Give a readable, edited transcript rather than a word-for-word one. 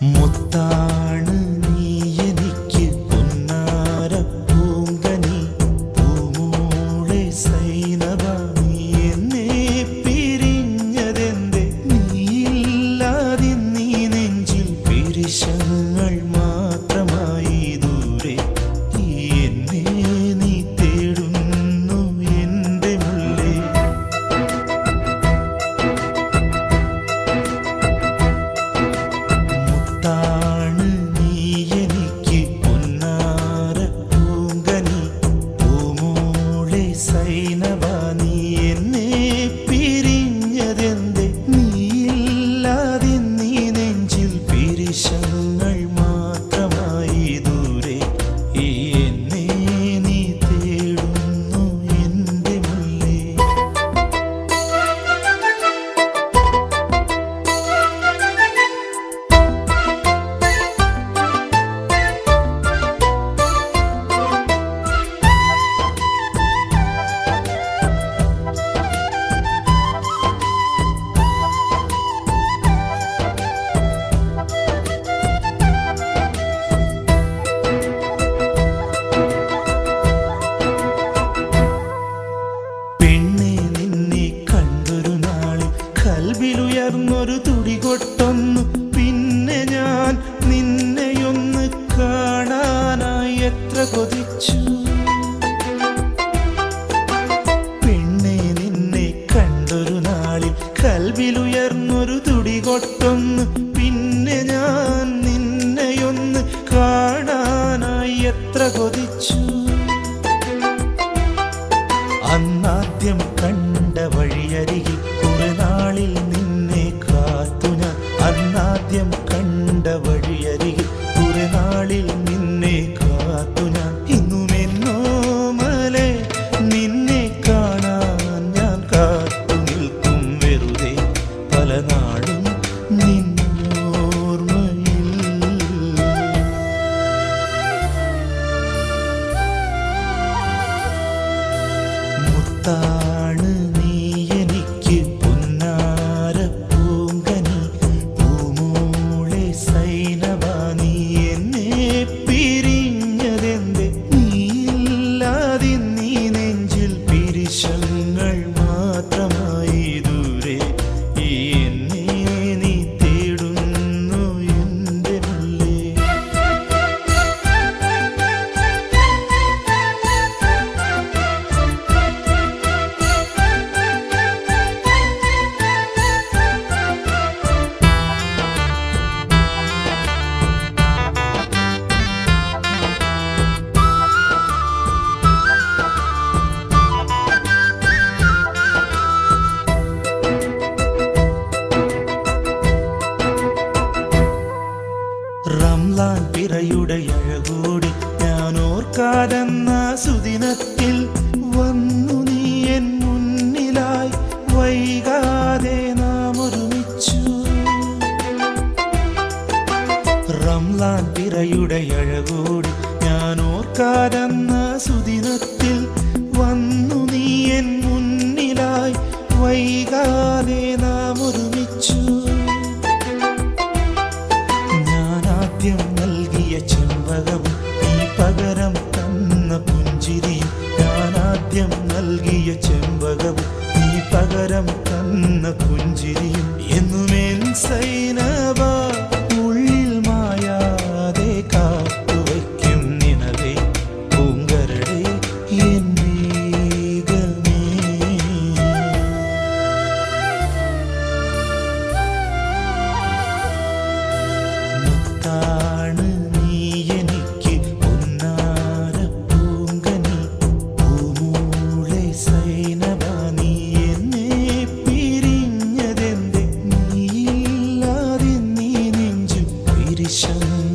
മുത്താണ് നീ എനിക്ക് പൊന്നാര പൂങ്കനി പൂമോളെ സൈനവ നീ എന്നെ പിരിഞ്ഞതെന്തേ നീയില്ലാതെ നീ നെഞ്ചിൽ പിരിശങ്ങൾ മാത്രമായി ദൂരെ എന്നെ നീ തേടുന്നു എൻ്റെ മുല്ലേ മുത്താണ് നീ എനിക്ക് പൊന്നാര പൂങ്കനി പൂമോളെ സൈനവ നീ എന്നെ പിരിഞ്ഞതെന്തേ നീയില്ലാതെ നീ നെഞ്ചിൽ പിരിശങ്ങൾ മാത്രമായി ദൂരെ എന്നെ നീ തേടുന്നു എൻ്റെ മുല്ലേ പെണ്ണെ നിന്നെ കണ്ടൊരു നാളിൽ കൽവിലുയർന്നൊരു തുടികൊട്ടൊന്നു പിന്നെ ഞാൻ നിന്നെയൊന്ന് കാണാനായി എത്ര കൊതിച്ചു പെണ്ണെ നിന്നെ കണ്ടൊരു നാളിൽ കൽവിലുയർന്നൊരു തുടികൊട്ടൊന്നു പിന്നെ ഞാൻ നിന്നെയൊന്ന് കാണാനായി എത്ര കൊതിച്ചു അന്നാദ്യം കണ്ട വഴിയരികിൽ കുറെ നാളിൽ നിന്നെ കാത്തു ഞാൻ അന്നാദ്യം കണ്ട വഴിയരികിൽ കുറെ നാളിൽ നിന്നെ കാത്തു ഞാൻ ഇന്നുമെന്നോ മലെ നിന്നെ കാണാൻ ഞാൻ കാത്തു നിൽക്കും വെറുതെ പല നാളും നിന്നോർമ്മയിൽ മുത്താണ് നീ എനിക്ക് പൊന്നാര പൂങ്കനി പൂമോളെ സൈനവ നീ എന്നെ പിരിഞ്ഞതെന്തേ നീയില്ലാതെ നീ നെഞ്ചിൽ പിരിശങ്ങൾ മാത്രമായി ദൂരെ എന്നെ നീ തേടുന്നു എൻ്റെ മുല്ലേ റംലാൻ പിറയുടെ അഴകൂടി ഞാൻ ഓർക്കാതെന്ന സുദിനത്തിൽ വന്നു നീ എൻ മുന്നിലായി വൈകാതെ നാം ഒരുമിച്ചു റംലാൻ പിറയുടെ അഴകൂടി ഞാൻ ഓർക്കാതെന്ന സുദിനത്തിൽ വന്നു നീ എൻ മുന്നിലായി വൈകാതെ നാം ഒരുമിച്ചു ആദ്യം നൽകിയ ചെമ്പകവും നീ പകരം തന്ന പുഞ്ചിരിയും ഞാൻ ആദ്യം നൽകിയ ചെമ്പകവും നീ പകരം തന്ന പുഞ്ചിരിയും എന്നുമെൻ സൈനവ ഉള്ളിൽ മായാതെ കാത്തുവയ്ക്കും നിനവേ പൂങ്കരടെ എന്നേകമേ മുത്താണ് നീ എനിക്ക് പൊന്നാര പൂങ്കനി പൂമോളെ സൈനവ നീ എന്നെ പിരിഞ്ഞതെന്തേ നീയില്ലാതെ നീ നെഞ്ചിൽ പിരിശങ്ങൾ